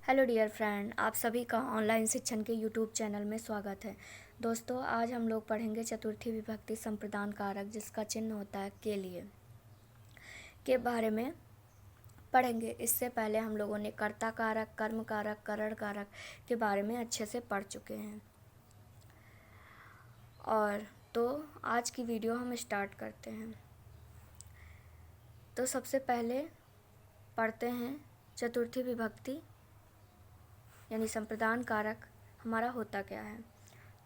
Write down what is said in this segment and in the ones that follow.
Hello dear friend, आप सभी का ऑनलाइन शिक्षण के यूट्यूब चैनल में स्वागत है। दोस्तों, आज हम लोग पढ़ेंगे चतुर्थी विभक्ति संप्रदान कारक जिसका चिन्ह होता है के लिए के बारे में पढ़ेंगे। इससे पहले हम लोगों ने कर्ता कारक, कर्म कारक, करण कारक के बारे में अच्छे से पढ़ चुके हैं। और तो आज की वीडियो हम स्टार्ट करते हैं। तो सबसे पहले पढ़ते हैं चतुर्थी विभक्ति यानी संप्रदान कारक हमारा होता क्या है।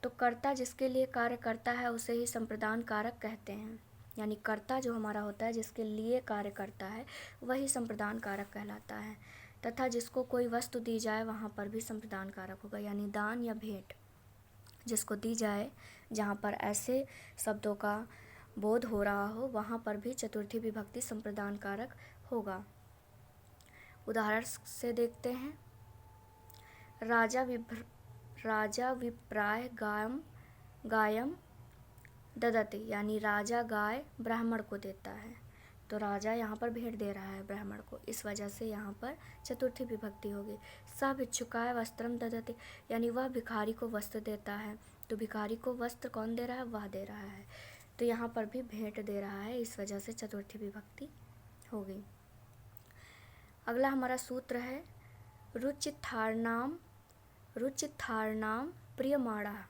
तो कर्ता जिसके लिए कार्य करता है उसे ही संप्रदान कारक कहते हैं। यानी कर्ता जो हमारा होता है जिसके लिए कार्य करता है वही संप्रदान कारक कहलाता है। तथा जिसको कोई वस्तु दी जाए वहाँ पर भी संप्रदान कारक होगा। यानी दान या भेंट जिसको दी जाए, जहाँ पर ऐसे शब्दों का बोध हो रहा हो वहाँ पर भी चतुर्थी विभक्ति संप्रदान कारक होगा। उदाहरण से देखते हैं। राजा विप्राय गायम ददति, यानी राजा गाय ब्राह्मण को देता है। तो राजा यहाँ पर भेंट दे रहा है ब्राह्मण को, इस वजह से यहाँ पर चतुर्थी विभक्ति होगी। स भिक्षुकाय वस्त्रम ददति, यानी वह भिखारी को वस्त्र देता है। तो भिखारी को वस्त्र कौन दे रहा है? वह दे रहा है। तो यहाँ पर भी भेंट दे रहा है, इस वजह से चतुर्थी विभक्ति होगी। अगला हमारा सूत्र है रुचिथारनाम प्रियमाणा,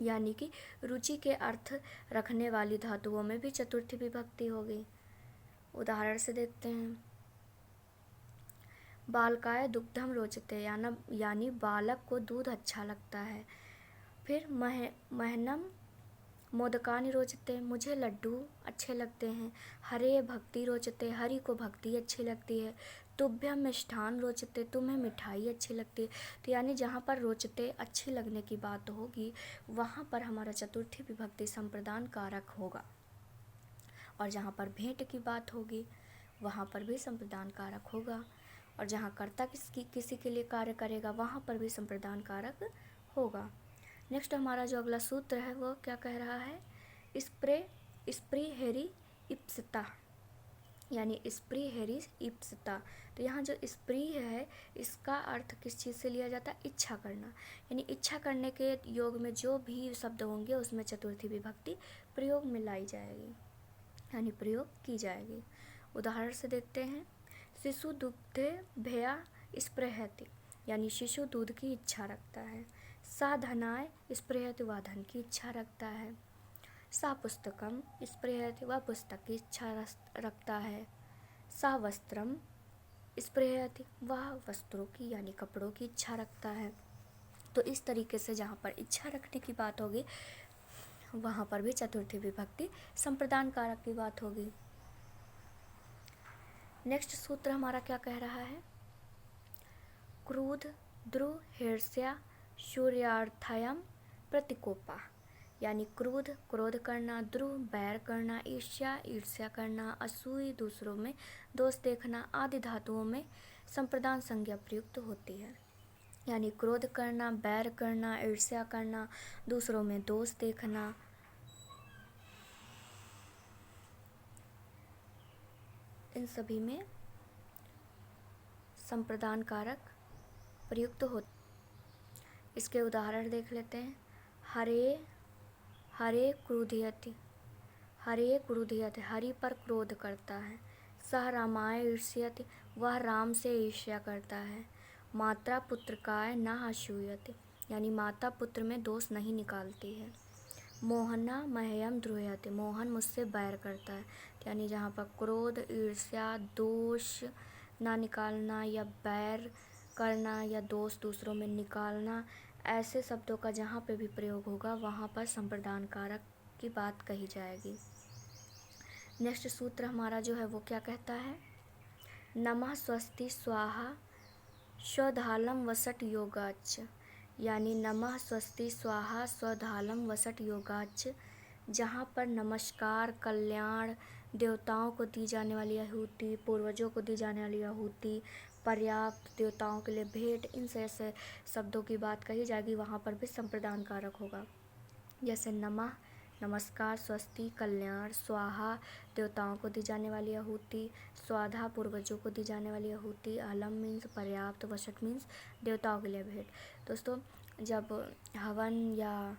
यानी कि रुचि के अर्थ रखने वाली धातुओं में भी चतुर्थी विभक्ति होगी। उदाहरण से देखते हैं। बालकाय दुग्धम रोचते, यानी बालक को दूध अच्छा लगता है। फिर महनम मोदकानि रोचते, मुझे लड्डू अच्छे लगते हैं। हरे भक्ति रोचते, हरि को भक्ति अच्छी लगती है। तुभ्यम मिष्ठान रोचते, तुम्हें मिठाई अच्छी लगती है। तो यानी जहाँ पर रोचते अच्छी लगने की बात होगी वहाँ पर हमारा चतुर्थी विभक्ति संप्रदान कारक होगा। और जहाँ पर भेंट की बात होगी वहाँ पर भी संप्रदान कारक होगा। और जहाँ कर्ता किसी के लिए कार्य करेगा वहाँ पर भी संप्रदान कारक होगा। नेक्स्ट हमारा जो अगला सूत्र है वो क्या कह रहा है? स्प्री हेरी इप्सिता, यानी स्प्री हेरी इप्सिता। तो यहाँ जो स्प्री है इसका अर्थ किस चीज़ से लिया जाता है? इच्छा करना। यानी इच्छा करने के योग में जो भी शब्द होंगे उसमें चतुर्थी विभक्ति प्रयोग में लाई जाएगी, यानी प्रयोग की जाएगी। उदाहरण से देखते हैं। शिशु दुग्धे भया स्पृहति, यानी शिशु दूध की इच्छा रखता है। सा धनाय स्पृहति, वह धन की इच्छा रखता है। सा पुस्तकम स्पृहति, वह पुस्तक की इच्छा रखता है। सा वस्त्रम स्पृहति, वह वस्त्रों की यानी कपड़ों की इच्छा रखता है। तो इस तरीके से जहाँ पर इच्छा रखने की बात होगी वहाँ पर भी चतुर्थी विभक्ति संप्रदान कारक की बात होगी। नेक्स्ट सूत्र हमारा क्या कह रहा है? क्रोध द्रुह ईर्ष्या शूर्यार्थयम प्रतिकोपा, यानी क्रोध करना, द्रुह बैर करना, ईर्ष्या करना, असूय दूसरों में दोष देखना आदि धातुओं में संप्रदान संज्ञा प्रयुक्त होती है। यानी क्रोध करना, बैर करना, ईर्ष्या करना, दूसरों में दोष देखना, इन सभी में संप्रदान कारक प्रयुक्त हो। इसके उदाहरण देख लेते हैं। हरे क्रोधयति, हरि पर क्रोध करता है। सह रामाय ईर्ष्यति, वह राम से ईर्ष्या करता है। मात्रा पुत्रकाय न असूयति, यानी माता पुत्र में दोष नहीं निकालती है। मोहना मह्यम द्रुह्यति, मोहन मुझसे बैर करता है। यानी जहाँ पर क्रोध, ईर्ष्या, दोष ना निकालना या बैर करना या दोष दूसरों में निकालना, ऐसे शब्दों का जहाँ पे भी प्रयोग होगा वहाँ पर संप्रदान कारक की बात कही जाएगी। नेक्स्ट सूत्र हमारा जो है वो क्या कहता है? नमः स्वस्ति स्वाहा स्वधालम वसट योगाच, यानी नमः स्वस्ति स्वाहा स्वधालम वसट योगाच, जहाँ पर नमस्कार, कल्याण, देवताओं को दी जाने वाली आहुति, पूर्वजों को दी जाने वाली आहुति, पर्याप्त, देवताओं के लिए भेंट, इन ऐसे शब्दों की बात कही जाएगी वहाँ पर भी संप्रदान कारक होगा। जैसे नमः नमस्कार, स्वस्ति, कल्याण, स्वाहा देवताओं को दी जाने वाली आहुति, स्वाधा पूर्वजों को दी जाने वाली आहुति, अलम मीन्स पर्याप्त, वशट मीन्स देवताओं के लिए भेंट। दोस्तों, जब हवन या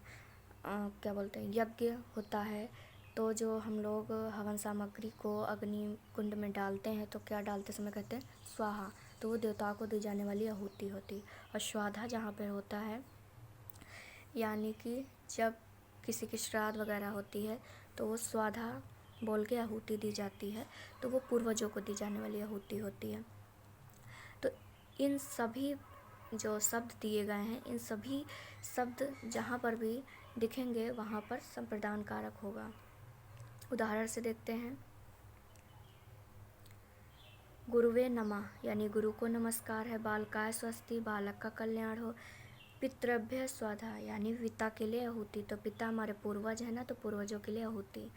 क्या बोलते हैं यज्ञ होता है तो जो हम लोग हवन सामग्री को अग्नि कुंड में डालते हैं तो क्या डालते समय कहते हैं स्वाहा, तो वो देवताओं को दी जाने वाली आहुति होती। और स्वाधा जहाँ पर होता है यानी कि जब किसी की श्राद्ध वगैरह होती है तो वो स्वाधा बोल के आहुति दी जाती है, तो वो पूर्वजों को दी जाने वाली आहुति होती है। तो इन सभी जो शब्द दिए गए हैं, इन सभी शब्द जहाँ पर भी दिखेंगे वहाँ पर संप्रदान कारक होगा। उदाहरण से देखते हैं, गुरुवे नमः यानी गुरु को नमस्कार है, बालकाय स्वस्ति बालक का कल्याण हो, पितृभ्य स्वाधा यानी पिता के लिए आहुति, तो पिता हमारे पूर्वज है ना, तो पूर्वजों के लिए आहुति।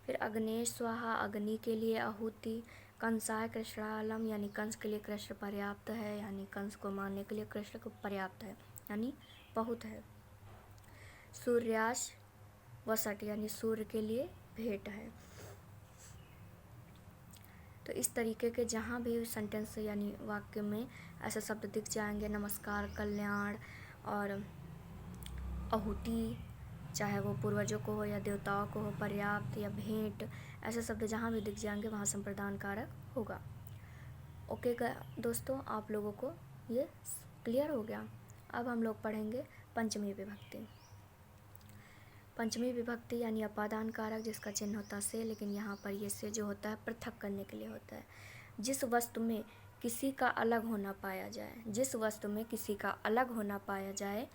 फिर अग्नेश स्वाहा अग्नि के लिए आहुति, कंसाय कृष्णालम यानी कंस के लिए कृष्ण पर्याप्त है, यानी कंस को मारने के लिए कृष्ण को पर्याप्त है यानी बहुत है। सूर्याश वसट यानी सूर्य के लिए भेंट है। तो इस तरीके के जहाँ भी सेंटेंस यानी वाक्य में ऐसे शब्द दिख जाएंगे, नमस्कार, कल्याण और आहुति, चाहे वो पूर्वजों को हो या देवताओं को हो, पर्याप्त या भेंट, ऐसे शब्द जहाँ भी दिख जाएंगे वहाँ संप्रदान कारक होगा। ओके दोस्तों, आप लोगों को ये क्लियर हो गया। अब हम लोग पढ़ेंगे पंचमी विभक्ति। पंचमी विभक्ति यानी अपादान कारक जिसका चिन्ह होता है से, लेकिन यहाँ पर ये से जो होता है पृथक करने के लिए होता है। जिस वस्तु में किसी का अलग होना पाया जाए, जिस वस्तु में किसी का अलग होना पाया जाए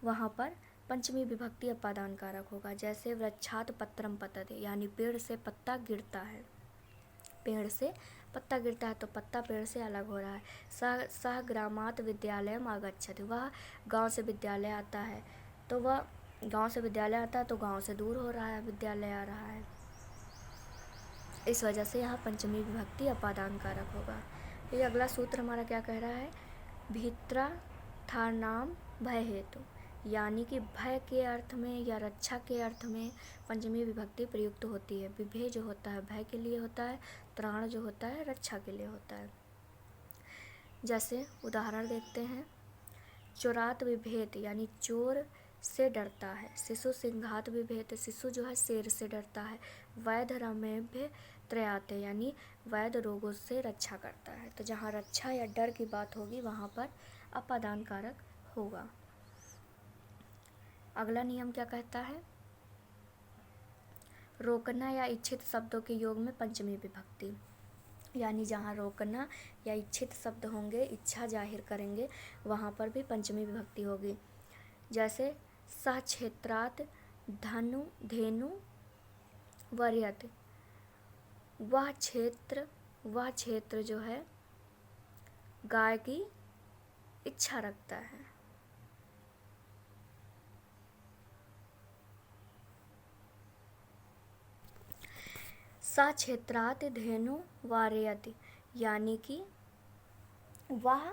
वहाँ पर पंचमी विभक्ति अपादान कारक होगा। जैसे वृक्षात पत्रम पतते यानी पेड़ से पत्ता गिरता है, पेड़ से पत्ता गिरता है तो पत्ता पेड़ से अलग हो रहा है। सह ग्रामात विद्यालयम आगच्छति, वह गांव से विद्यालय आता है, तो वह गांव से विद्यालय आता है तो गांव से दूर हो रहा है, विद्यालय आ रहा है। इस वजह से यहाँ पंचमी विभक्ति अपादान कारक होगा। ये अगला सूत्र हमारा क्या कह रहा है, भीत्रा था नाम भय हेतु, यानी कि भय के अर्थ में या रक्षा के अर्थ में पंचमी विभक्ति प्रयुक्त होती है। विभेय जो होता है भय के लिए होता है, त्राण जो होता है रक्षा के लिए होता है। जैसे उदाहरण देखते हैं, चोरात विभेद यानी चोर से डरता है, शिशु सिंघात विभेद, शिशु जो है शेर से डरता है, वैध रमेभ्य त्रयाते यानी वैध रोगों से रक्षा करता है। तो जहाँ रक्षा या डर की बात होगी वहाँ पर अपादान कारक होगा। अगला नियम क्या कहता है, रोकना या इच्छित शब्दों के योग में पंचमी विभक्ति, यानी जहाँ रोकना या इच्छित शब्द होंगे, इच्छा जाहिर करेंगे, वहाँ पर भी पंचमी विभक्ति होगी। जैसे सह क्षेत्रात धनु धेनु वर्यत, वह क्षेत्र जो है गाय की इच्छा रखता है। सा क्षेत्रात धेनु वारयति यानी कि वह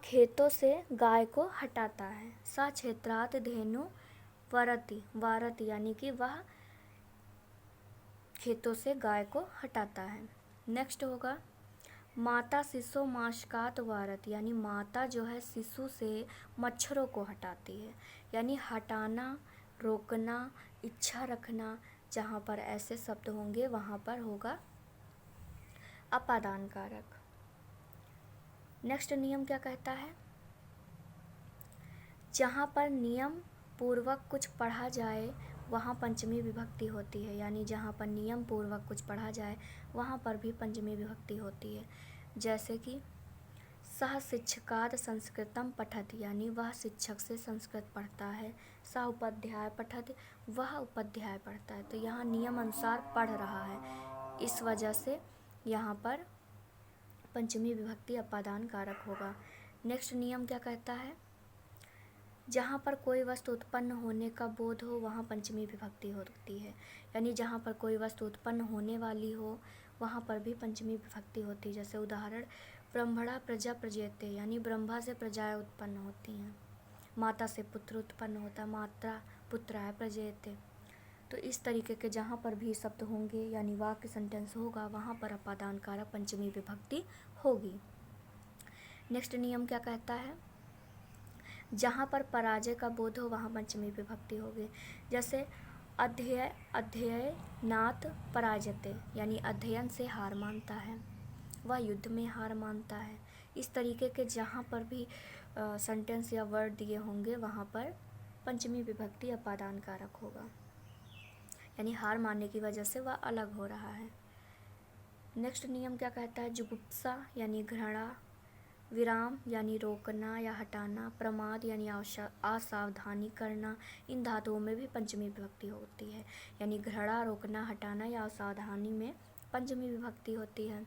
खेतों से गाय को हटाता है। सा क्षेत्रात धेनु वारति यानी कि वह खेतों से गाय को हटाता है। नेक्स्ट होगा माता शिशु माशकात वारत, यानी माता जो है शिशु से मच्छरों को हटाती है, यानी हटाना, रोकना, इच्छा रखना, जहाँ पर ऐसे शब्द होंगे वहाँ पर होगा अपादान कारक। नेक्स्ट नियम क्या कहता है, जहाँ पर नियम पूर्वक कुछ पढ़ा जाए वहाँ पंचमी विभक्ति होती है, यानी जहाँ पर नियम पूर्वक कुछ पढ़ा जाए वहाँ पर भी पंचमी विभक्ति होती है। जैसे कि सह शिक्षकात संस्कृतम पठति, यानी वह शिक्षक से संस्कृत पढ़ता है। सह उपाध्याय पठति, वह उपाध्याय पढ़ता है। तो यहाँ नियम अनुसार पढ़ रहा है, इस वजह से यहाँ पर पंचमी विभक्ति अपादान कारक होगा। नेक्स्ट नियम क्या कहता है, जहाँ पर कोई वस्तु उत्पन्न होने का बोध हो वहाँ पंचमी विभक्ति होती है, यानी जहाँ पर कोई वस्तु उत्पन्न होने वाली हो वहाँ पर भी पंचमी विभक्ति होती है। जैसे उदाहरण ब्रह्मणा प्रजा प्रजेते, यानी ब्रह्मा से प्रजाएं उत्पन्न होती हैं। माता से पुत्र उत्पन्न होता है, माता पुत्र है प्रजेते। तो इस तरीके के जहाँ पर भी शब्द होंगे यानी वाक्य सेंटेंस होगा वहाँ पर अपादान कारक पंचमी विभक्ति होगी। नेक्स्ट नियम क्या कहता है, जहाँ पर पराजय का बोध हो वहाँ पंचमी विभक्ति होगी। जैसे अध्ययनात् पराजयते, यानी अध्ययन से हार मानता है, वह युद्ध में हार मानता है। इस तरीके के जहाँ पर भी सेंटेंस या वर्ड दिए होंगे वहाँ पर पंचमी विभक्ति अपादान कारक होगा, यानी हार मानने की वजह से वह अलग हो रहा है। नेक्स्ट नियम क्या कहता है, जुगुप्सा यानी घृणा, विराम यानी रोकना या हटाना, प्रमाद यानी असावधानी करना, इन धातुओं में भी पंचमी विभक्ति होती है। यानी घृणा, रोकना, हटाना या असावधानी में पंचमी विभक्ति होती है।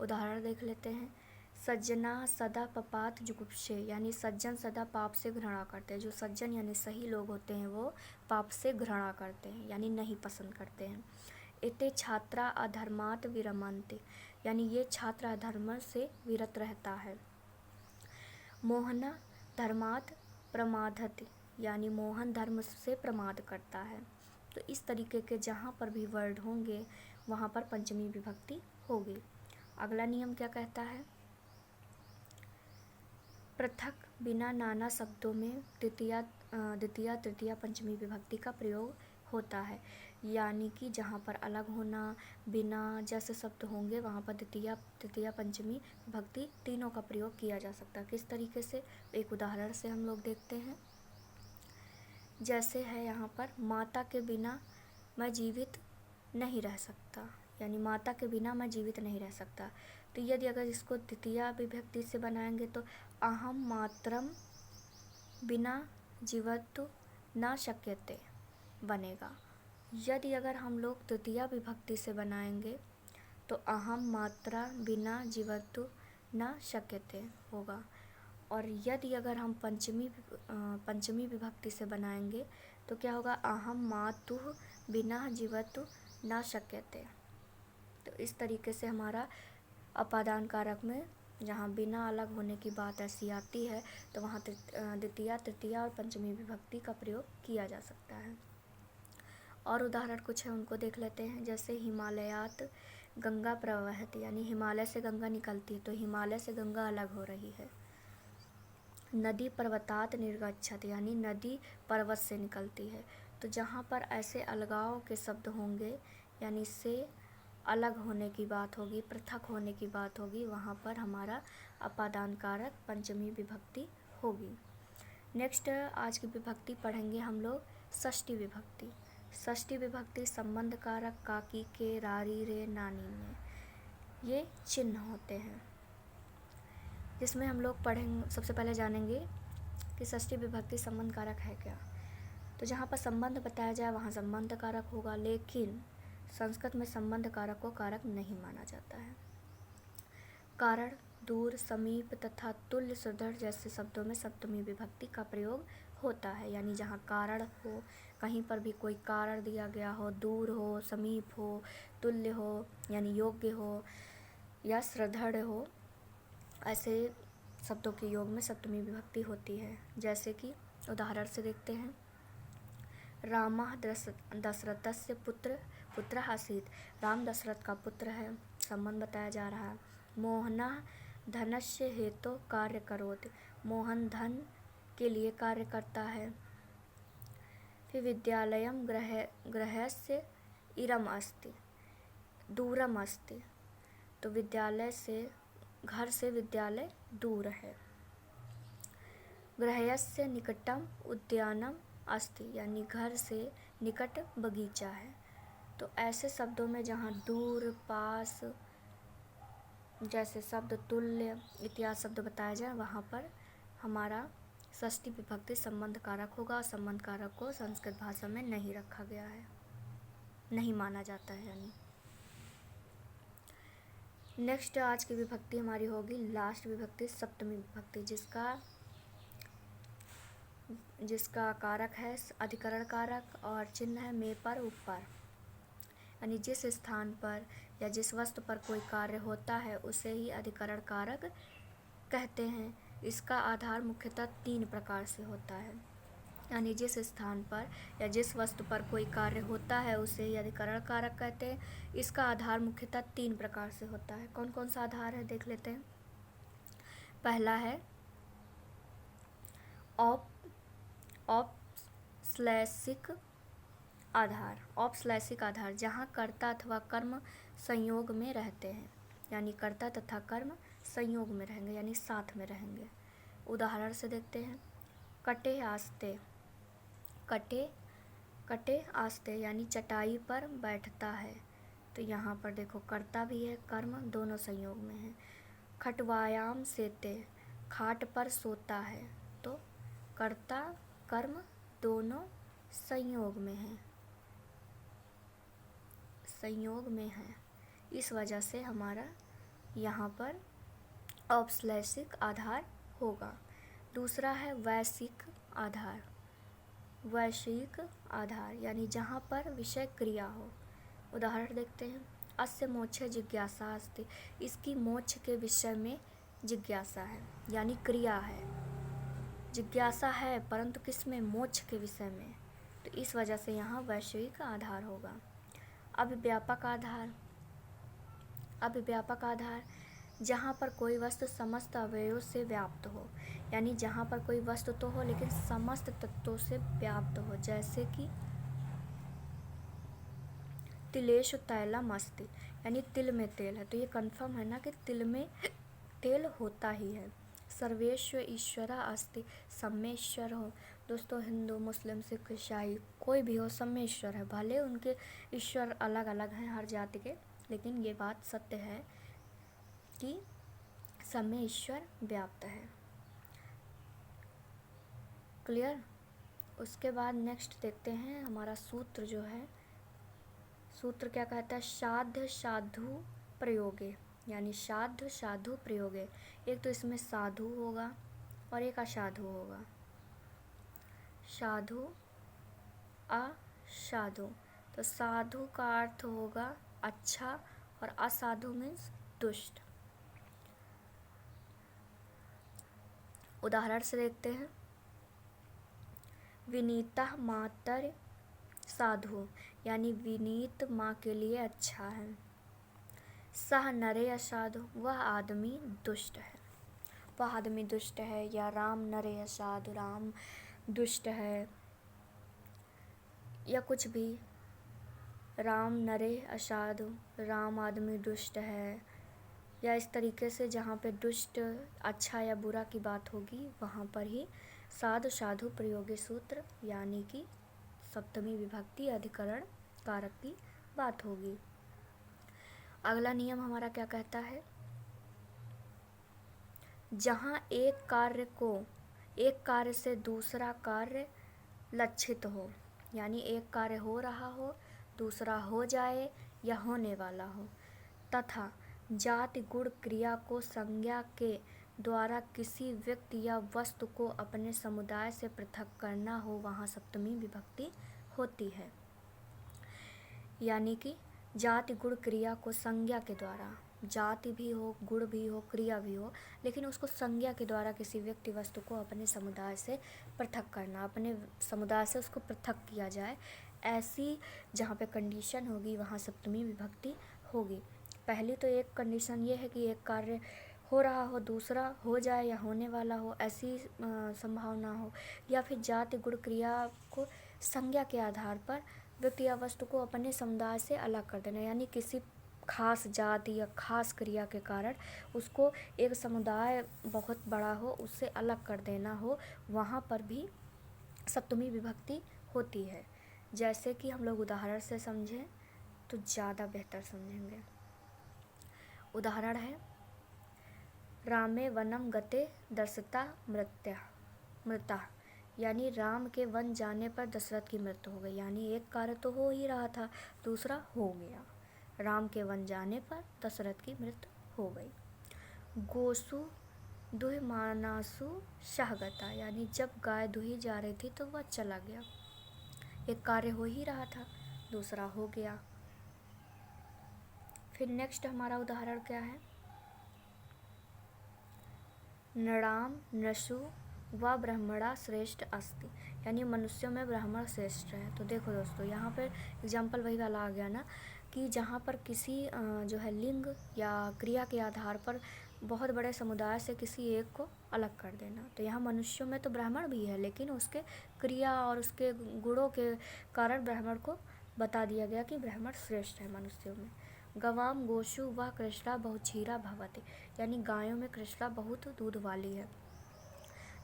उदाहरण देख लेते हैं, सज्जना सदा पपात जुगुप्से, यानी सज्जन सदा पाप से घृणा करते हैं। जो सज्जन यानी सही लोग होते हैं वो पाप से घृणा करते हैं, यानी नहीं पसंद करते हैं। एते छात्रा अधर्मात् विरमन्ति, यानी ये छात्र अधर्म से विरत रहता है। मोहन धर्मात् प्रमादति, यानी मोहन धर्म से प्रमाद करता है। तो इस तरीके के जहाँ पर भी वर्ड होंगे वहाँ पर पंचमी विभक्ति होगी। अगला नियम क्या कहता है, पृथक बिना नाना शब्दों में द्वितीया तृतीया पंचमी विभक्ति का प्रयोग होता है। यानी कि जहाँ पर अलग होना, बिना जैसे शब्द होंगे वहाँ पर द्वितीया तृतीया पंचमी विभक्ति तीनों का प्रयोग किया जा सकता है। किस तरीके से, एक उदाहरण से हम लोग देखते हैं। जैसे है यहाँ पर, माता के बिना मैं जीवित नहीं रह सकता, यानी माता के बिना मैं जीवित नहीं रह सकता। तो यदि अगर इसको द्वितीया विभक्ति से बनाएंगे तो अहम मात्रम बिना जीवतु न शक्यते बनेगा। यदि अगर हम लोग तृतीया विभक्ति से बनाएंगे तो अहम मात्रा बिना जीवतु न शक्यते होगा। और यदि अगर हम पंचमी विभक्ति से बनाएंगे तो क्या होगा, अहम मातुः बिना जीवतु न शक्यते। तो इस तरीके से हमारा अपादान कारक में जहाँ बिना अलग होने की बात ऐसी आती है तो वहाँ द्वितीया तृतीया और पंचमी विभक्ति का प्रयोग किया जा सकता है। और उदाहरण कुछ है उनको देख लेते हैं। जैसे हिमालयात गंगा प्रवहति, यानी हिमालय से गंगा निकलती है, तो हिमालय से गंगा अलग हो रही है। नदी पर्वतात निर्गच्छति, यानी नदी पर्वत से निकलती है। तो जहाँ पर ऐसे अलगाव के शब्द होंगे यानी इससे अलग होने की बात होगी, पृथक होने की बात होगी, वहाँ पर हमारा अपादान कारक पंचमी विभक्ति होगी। नेक्स्ट आज की विभक्ति पढ़ेंगे हम लोग षष्ठी विभक्ति। षष्ठी विभक्ति संबंध कारक काकी के, रारी रे, नानी ने, ये चिन्ह होते हैं जिसमें हम लोग पढ़ेंगे। सबसे पहले जानेंगे कि षष्ठी विभक्ति संबंध कारक है क्या। तो जहाँ पर संबंध बताया जाए वहाँ संबंध कारक होगा, लेकिन संस्कृत में संबंध कारक को कारक नहीं माना जाता है। कारण, दूर, समीप तथा तुल्य, सुदृढ़ जैसे शब्दों में सप्तमी विभक्ति का प्रयोग होता है। यानी जहाँ कारण हो, कहीं पर भी कोई कारण दिया गया हो, दूर हो, समीप हो, तुल्य हो यानी योग्य हो या सुदृढ़ हो, ऐसे शब्दों के योग में सप्तमी विभक्ति होती है। जैसे कि उदाहरण से देखते हैं, रामः दशरथस्य पुत्रः आसीत्, राम दशरथ का पुत्र है, संबंध बताया जा रहा है। मोहनः धनस्य हेतु कार्य करोति, मोहन धन के लिए कार्य करता है। फिर विद्यालयं गृहस्य इरम अस्ति, दूरम अस्ति, तो विद्यालय से, घर से विद्यालय दूर है। गृहस्य निकटम उद्यानम अस्ति, यानी घर से निकट बगीचा है। तो ऐसे शब्दों में जहाँ दूर, पास जैसे शब्द, तुल्य इत्यादि शब्द बताया जाए वहाँ पर हमारा षष्ठी विभक्ति संबंध कारक होगा। संबंध कारक को संस्कृत भाषा में नहीं रखा गया है, नहीं माना जाता है। यानी नेक्स्ट आज की विभक्ति हमारी होगी लास्ट विभक्ति सप्तमी विभक्ति, जिसका कारक है अधिकरण कारक और चिन्ह है में पर ऊपर। यानी जिस स्थान पर या जिस वस्तु पर कोई कार्य होता है उसे ही अधिकरण कारक कहते हैं। इसका आधार मुख्यतः 3 प्रकार से होता है। यानी जिस स्थान पर या जिस वस्तु पर कोई कार्य होता है उसे ही अधिकरण कारक कहते हैं। इसका आधार मुख्यतः 3 प्रकार से होता है। कौन कौन सा आधार है देख लेते हैं। पहला है औपश्लैषिक आधार। औपश्लैषिक आधार जहाँ कर्ता अथवा कर्म संयोग में रहते हैं, यानी कर्ता तथा कर्म संयोग में रहेंगे, यानी साथ में रहेंगे। उदाहरण से देखते हैं। कटे आस्ते, कटे आस्ते यानी चटाई पर बैठता है, तो यहाँ पर देखो कर्ता भी है, कर्म दोनों संयोग में है। खटवायाम सेते, खाट पर सोता है, तो कर्ता कर्म दोनों संयोग में है, संयोग में है। इस वजह से हमारा यहाँ पर औपश्लैषिक आधार होगा। दूसरा है वैश्विक आधार। वैश्विक आधार यानी जहाँ पर विषय क्रिया हो। उदाहरण देखते हैं। अस्य मोक्षे जिज्ञासा अस्ति, इसकी मोक्ष के विषय में जिज्ञासा है, यानी क्रिया है। जिज्ञासा है परंतु किस में? मोक्ष के विषय में, तो इस वजह से यहाँ वैश्विक आधार होगा। अभिव्यापक आधार। अभिव्यापक आधार जहाँ पर कोई वस्तु समस्त अवयवों से व्याप्त हो, यानी जहाँ पर कोई वस्तु तो हो लेकिन समस्त तत्वों से व्याप्त हो, जैसे कि तिलेषु तैलम अस्ति, यानी तिल में तेल है, तो ये कंफर्म है ना कि तिल में तेल होता ही है। सर्वेश्वर ईश्वरा अस्ति, सब में ईश्वर हो। दोस्तों हिंदू मुस्लिम सिख ईसाई कोई भी हो, सब में ईश्वर है। भले उनके ईश्वर अलग अलग हैं हर जाति के, लेकिन ये बात सत्य है कि सब में ईश्वर व्याप्त है। क्लियर। उसके बाद नेक्स्ट देखते हैं हमारा सूत्र जो है। सूत्र क्या कहता है? साध्य साधु प्रयोगे, यानी साध्य साधु प्रयोगे। एक तो इसमें साधु होगा और एक असाधु होगा। साधु असाधु, तो साधु का अर्थ होगा अच्छा और असाधु मीन्स दुष्ट। उदाहरण से देखते हैं। विनीता मातर साधु, यानी विनीत माँ के लिए अच्छा है। सह नरे असाधु, वह आदमी दुष्ट है, वह आदमी दुष्ट है। या राम नरे असाधु, राम दुष्ट है, या कुछ भी। राम नरे असाधु, राम आदमी दुष्ट है, या इस तरीके से जहाँ पे दुष्ट अच्छा या बुरा की बात होगी वहाँ पर ही साधु साधु प्रयोगी सूत्र, यानी कि सप्तमी विभक्ति अधिकरण कारक की बात होगी। अगला नियम हमारा क्या कहता है? जहाँ एक कार्य से दूसरा कार्य लक्षित हो, यानी एक कार्य हो रहा हो दूसरा हो जाए या होने वाला हो, तथा जाति गुण क्रिया को संज्ञा के द्वारा किसी व्यक्ति या वस्तु को अपने समुदाय से पृथक करना हो, वहाँ सप्तमी विभक्ति होती है। यानी कि जाति गुण क्रिया को संज्ञा के द्वारा, जाति भी हो गुण भी हो क्रिया भी हो, लेकिन उसको संज्ञा के द्वारा किसी व्यक्ति वस्तु को अपने समुदाय से पृथक करना, अपने समुदाय से उसको पृथक किया जाए, ऐसी जहाँ पे कंडीशन होगी वहाँ सप्तमी विभक्ति होगी। पहली तो एक कंडीशन ये है कि एक कार्य हो रहा हो दूसरा हो जाए या होने वाला हो, ऐसी संभावना हो। या फिर जाति गुण क्रिया को संज्ञा के आधार पर व्यक्ति या वस्तु को अपने समुदाय से अलग कर देना, यानी किसी खास जाति या खास क्रिया के कारण उसको एक समुदाय बहुत बड़ा हो उससे अलग कर देना हो, वहाँ पर भी सप्तमी विभक्ति होती है। जैसे कि हम लोग उदाहरण से समझें तो ज़्यादा बेहतर समझेंगे। उदाहरण है। रामे वनम गते दशरथा मृता, यानी राम के वन जाने पर दशरथ की मृत्यु हो गई, यानी एक कार्य तो हो ही रहा था दूसरा हो गया। राम के वन जाने पर दशरथ की मृत्यु हो गई। गोसु दुहिमानासु सहगता, यानी जब गाय दुही जा रही थी तो वह चला गया। एक कार्य हो ही रहा था दूसरा हो गया। फिर नेक्स्ट हमारा उदाहरण क्या है? नृणाम नृषु वा ब्राह्मणा श्रेष्ठ अस्ति, यानी मनुष्यों में ब्राह्मण श्रेष्ठ है। तो देखो दोस्तों, यहाँ पर एग्जाम्पल वही वाला आ गया ना कि जहाँ पर किसी जो है लिंग या क्रिया के आधार पर बहुत बड़े समुदाय से किसी एक को अलग कर देना। तो यहाँ मनुष्यों में तो ब्राह्मण भी है, लेकिन उसके क्रिया और उसके गुणों के कारण ब्राह्मण को बता दिया गया कि ब्राह्मण श्रेष्ठ है मनुष्यों में। गवाम गोशु व कृष्णा बहुक्षीरा भवति, यानी गायों में कृष्णा बहुत दूध वाली है।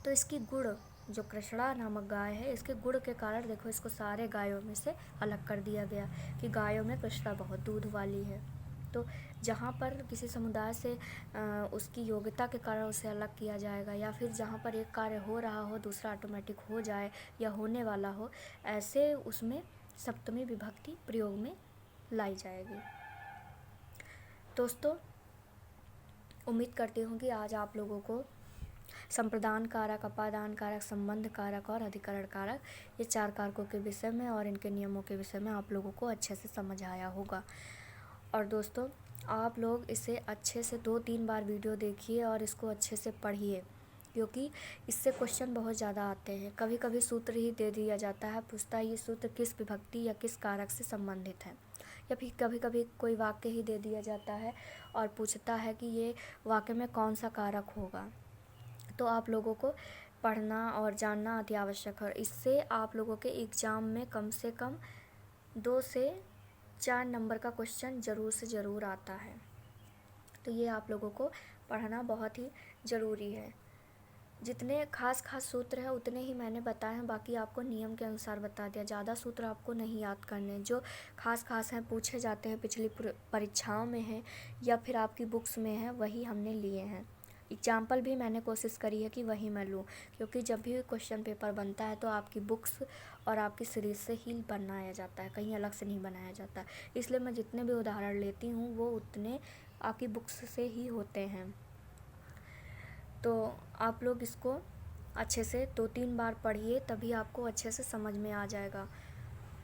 तो इसकी गुण, जो कृष्णा नामक गाय है, इसके गुण के कारण देखो इसको सारे गायों में से अलग कर दिया गया कि गायों में कृष्णा बहुत दूध वाली है। तो जहाँ पर किसी समुदाय से उसकी योग्यता के कारण उसे अलग किया जाएगा, या फिर जहाँ पर एक कार्य हो रहा हो दूसरा ऑटोमेटिक हो जाए या होने वाला हो, ऐसे उसमें सप्तमी विभक्ति प्रयोग में लाई जाएगी। दोस्तों, उम्मीद करती हूँ कि आज आप लोगों को संप्रदान कारक, अपादान कारक, संबंध कारक और अधिकरण कारक, ये 4 कारकों के विषय में और इनके नियमों के विषय में आप लोगों को अच्छे से समझ आया होगा। और दोस्तों, आप लोग इसे अच्छे से 2-3 बार वीडियो देखिए और इसको अच्छे से पढ़िए, क्योंकि इससे क्वेश्चन बहुत ज़्यादा आते हैं। कभी कभी सूत्र ही दे दिया जाता है, पूछता है ये सूत्र किस विभक्ति या किस कारक से संबंधित है, या फिर कभी कभी कोई वाक्य ही दे दिया जाता है और पूछता है कि ये वाक्य में कौन सा कारक होगा। तो आप लोगों को पढ़ना और जानना अति आवश्यक है। इससे आप लोगों के एग्ज़ाम में कम से कम 2 से 4 नंबर का क्वेश्चन ज़रूर से ज़रूर आता है। तो ये आप लोगों को पढ़ना बहुत ही ज़रूरी है। जितने खास सूत्र है उतने ही मैंने बताए हैं, बाकी आपको नियम के अनुसार बता दिया। ज़्यादा सूत्र आपको नहीं याद करने, जो खास हैं, पूछे जाते हैं, पिछली परीक्षाओं में हैं या फिर आपकी बुक्स में है, वही हमने लिए हैं। एग्जाम्पल भी मैंने कोशिश करी है कि वही मैं लूँ, क्योंकि जब भी क्वेश्चन पेपर बनता है तो आपकी बुक्स और आपकी सीरीज़ से ही बनाया जाता है, कहीं अलग से नहीं बनाया जाता। इसलिए मैं जितने भी उदाहरण लेती हूँ वो उतने आपकी बुक्स से ही होते हैं। तो आप लोग इसको अच्छे से 2-3 बार पढ़िए, तभी आपको अच्छे से समझ में आ जाएगा।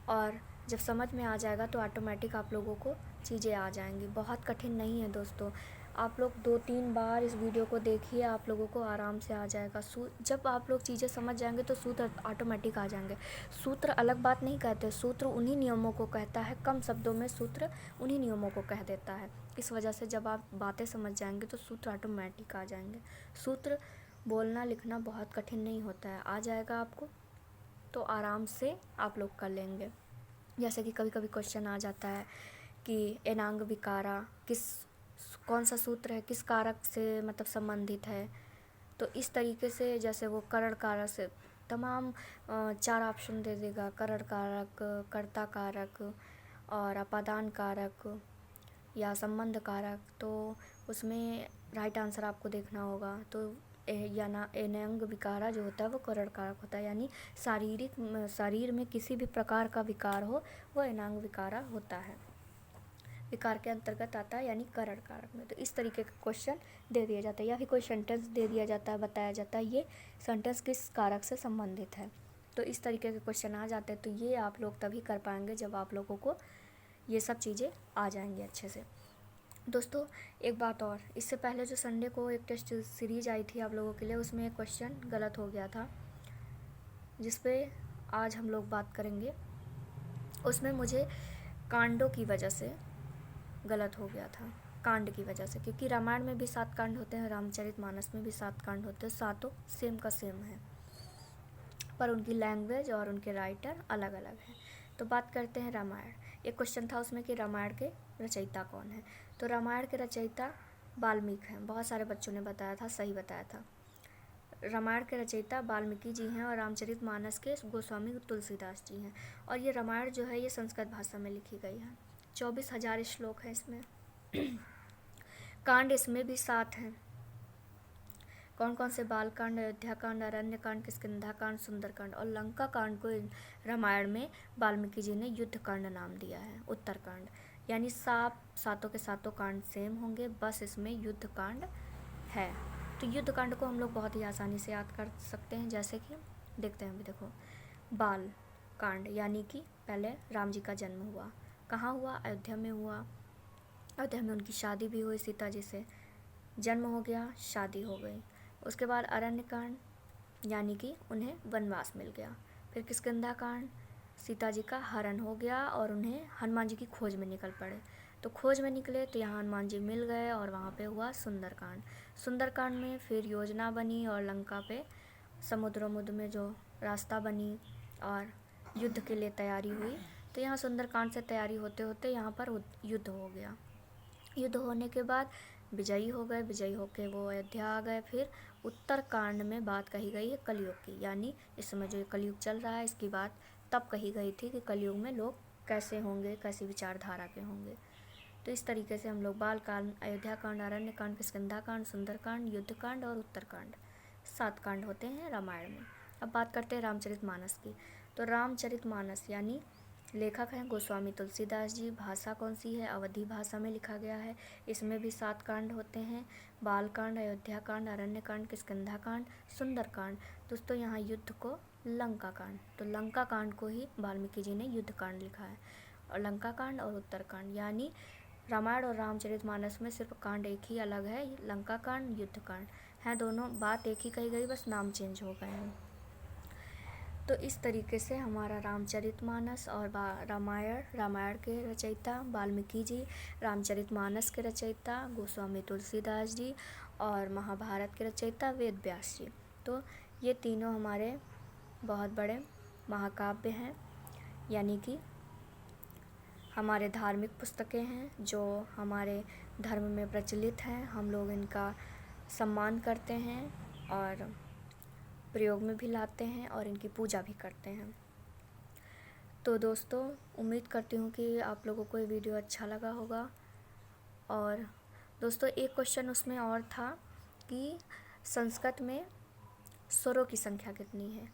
और जब समझ में आ जाएगा तो ऑटोमेटिक आप लोगों को चीज़ें आ जाएंगी। बहुत कठिन नहीं है दोस्तों, आप लोग 2-3 बार इस वीडियो को देखिए, आप लोगों को आराम से आ जाएगा। जब आप लोग चीज़ें समझ जाएंगे तो सूत्र ऑटोमेटिक आ जाएंगे। सूत्र अलग बात नहीं कहते, सूत्र उन्हीं नियमों को कहता है, कम शब्दों में सूत्र उन्हीं नियमों को कह देता है। इस वजह से जब आप बातें समझ जाएंगे तो सूत्र ऑटोमेटिक आ जाएंगे। सूत्र बोलना लिखना बहुत कठिन नहीं होता है, आ जाएगा आपको तो आराम से आप लोग कर लेंगे। जैसे कि कभी कभी क्वेश्चन आ जाता है कि एनांग विकारा कौन सा सूत्र है, किस कारक से मतलब संबंधित है। तो इस तरीके से जैसे वो करण कारक से तमाम 4 ऑप्शन दे देगा, करण कारक, कर्ता कारक और अपादान कारक या संबंध कारक। तो उसमें राइट आंसर आपको देखना होगा। तो एनांग विकारा जो होता है वो करण कारक होता है, यानी शरीर में किसी भी प्रकार का विकार हो वो एनांग विकारा होता है, विकार के अंतर्गत आता है, यानी करण कारक में। तो इस तरीके का क्वेश्चन दे दिया जाता है, या फिर कोई सेंटेंस दे दिया जाता है, बताया जाता है ये सेंटेंस किस कारक से संबंधित है। तो इस तरीके के क्वेश्चन आ जाते हैं। तो ये आप लोग तभी कर पाएंगे जब आप लोगों को ये सब चीज़ें आ जाएंगी अच्छे से। दोस्तों, एक बात और, इससे पहले जो संडे को एक टेस्ट सीरीज आई थी आप लोगों के लिए, उसमें एक क्वेश्चन गलत हो गया था, जिस पे आज हम लोग बात करेंगे। उसमें मुझे कांडों की वजह से गलत हो गया था, कांड की वजह से, क्योंकि रामायण में भी 7 कांड होते हैं, रामचरितमानस में भी 7 कांड होते हैं, सातों सेम का सेम है, पर उनकी लैंग्वेज और उनके राइटर अलग अलग हैं। तो बात करते हैं रामायण। एक क्वेश्चन था उसमें कि रामायण के रचयिता कौन है। तो रामायण के रचयिता वाल्मीकि हैं, बहुत सारे बच्चों ने बताया था, सही बताया था। रामायण के रचयिता वाल्मीकि जी हैं और रामचरितमानस के गोस्वामी तुलसीदास जी हैं। और ये रामायण जो है ये संस्कृत भाषा में लिखी गई है। 24,000 श्लोक हैं इसमें। कांड इसमें भी 7 हैं। कौन कौन से? बाल कांड, अयोध्या कांड, अरण्य कांड, किष्किंधा कांड, सुंदरकांड और लंका कांड को रामायण में वाल्मीकि जी ने युद्ध कांड नाम दिया है, उत्तरकांड। यानी सातों के सातों कांड सेम होंगे, बस इसमें युद्ध कांड है। तो युद्ध कांड को हम लोग बहुत ही आसानी से याद कर सकते हैं, जैसे कि देखते हैं। अभी देखो, बाल कांड यानी कि पहले राम जी का जन्म हुआ, कहाँ हुआ? अयोध्या में हुआ। अयोध्या में उनकी शादी भी हुई सीता जी से, जन्म हो गया, शादी हो गई। उसके बाद अरण्य कांड, यानी कि उन्हें वनवास मिल गया। फिर किष्किंधा कांड, सीता जी का हरण हो गया और उन्हें हनुमान जी की खोज में निकल पड़े। तो खोज में निकले तो यहाँ हनुमान जी मिल गए और वहाँ पे हुआ सुंदरकांड। सुंदरकांड में फिर योजना बनी और लंका पे समुद्र में जो रास्ता बनी और युद्ध के लिए तैयारी हुई। तो यहाँ सुंदरकांड से तैयारी होते होते यहाँ पर युद्ध हो गया। युद्ध होने के बाद विजयी हो गए, विजयी होके वो अयोध्या आ गए। फिर उत्तरकांड में बात कही गई है कलयुग की, यानी इस समय जो कलयुग चल रहा है इसकी बात तब कही गई थी कि कलयुग में लोग कैसे होंगे, कैसी विचारधारा के होंगे। तो इस तरीके से हम लोग बाल कांड, अयोध्या कांड, अरण्य कांड, किष्किंधा कांड, सुंदरकांड, युद्ध कांड और उत्तरकांड 7 कांड होते हैं रामायण में। अब बात करते हैं रामचरितमानस की। तो रामचरितमानस यानी लेखक हैं गोस्वामी तुलसीदास जी। भाषा कौन सी है? अवधी भाषा में लिखा गया है। इसमें भी 7 कांड होते हैं, बाल कांड, अयोध्या कांड, अरण्य कांड, किष्किंधा कांड, सुंदर कांड। दोस्तों यहाँ युद्ध को लंका कांड, तो लंका कांड को ही वाल्मीकि जी ने युद्ध कांड लिखा है। और लंका कांड और उत्तरकांड, यानी रामायण और रामचरितमानस में सिर्फ कांड एक ही अलग है, लंका कांड, युद्ध कांड है। दोनों बात एक ही कही गई, बस नाम चेंज हो गए हैं। तो इस तरीके से हमारा रामचरितमानस और रामायण के रचयिता वाल्मीकि जी, रामचरितमानस के रचयिता गोस्वामी तुलसीदास जी और महाभारत के रचयिता वेद व्यास जी। तो ये तीनों हमारे बहुत बड़े महाकाव्य हैं, यानी कि हमारे धार्मिक पुस्तकें हैं जो हमारे धर्म में प्रचलित हैं। हम लोग इनका सम्मान करते हैं और प्रयोग में भी लाते हैं और इनकी पूजा भी करते हैं। तो दोस्तों उम्मीद करती हूँ कि आप लोगों को ये वीडियो अच्छा लगा होगा। और दोस्तों एक क्वेश्चन उसमें और था कि संस्कृत में स्वरों की संख्या कितनी है,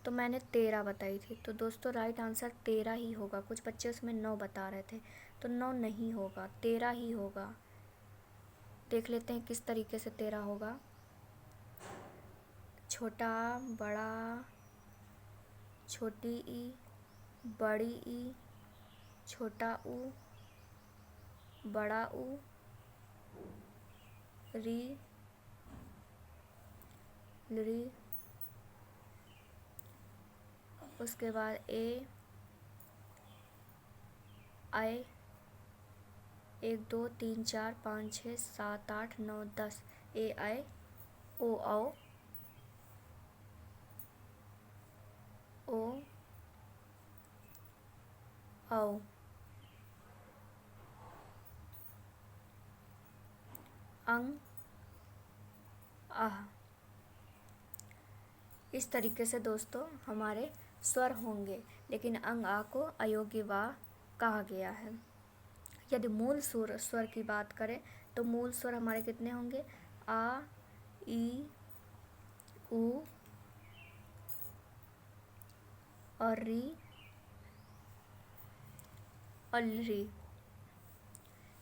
तो मैंने 13 बताई थी। तो दोस्तों राइट आंसर 13 ही होगा। कुछ बच्चे उसमें 9 बता रहे थे, तो 9 नहीं होगा, 13 ही होगा। देख लेते हैं किस तरीके से 13 होगा। छोटा, बड़ा, छोटी ई, बड़ी ई, छोटा ऊ, बड़ा ऊ, री, ली, उसके बाद ए, आए, 1 2 3 4 5 6 7 8 9 10 ए आए, ओ आओ, ओ आओ, अंग, आह। इस तरीके से दोस्तों हमारे स्वर होंगे, लेकिन अंग आ को अयोग्य वा कहा गया है। यदि मूल स्वर की बात करें तो मूल स्वर हमारे कितने होंगे? आ, ई, ऊ और री और री।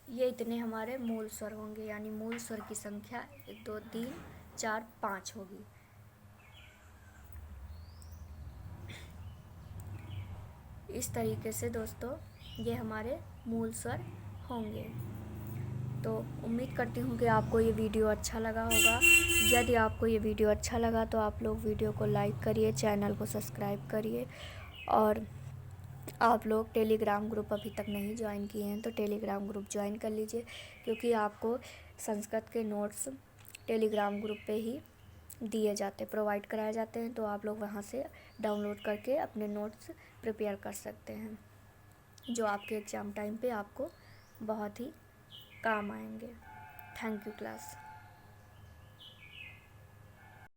ये इतने हमारे मूल स्वर होंगे, यानी मूल स्वर की संख्या 1 2 3 4 5 होगी। इस तरीके से दोस्तों ये हमारे मूल स्वर होंगे। तो उम्मीद करती हूँ कि आपको ये वीडियो अच्छा लगा होगा। यदि आपको ये वीडियो अच्छा लगा तो आप लोग वीडियो को लाइक करिए, चैनल को सब्सक्राइब करिए और आप लोग टेलीग्राम ग्रुप अभी तक नहीं ज्वाइन किए हैं तो टेलीग्राम ग्रुप ज्वाइन कर लीजिए, क्योंकि आपको संस्कृत के नोट्स टेलीग्राम ग्रुप पे ही दिए जाते, प्रोवाइड कराए जाते हैं। तो आप लोग वहाँ से डाउनलोड करके अपने नोट्स प्रिपेयर कर सकते हैं, जो आपके एग्ज़ाम टाइम पे आपको बहुत ही काम आएंगे। Thank you class.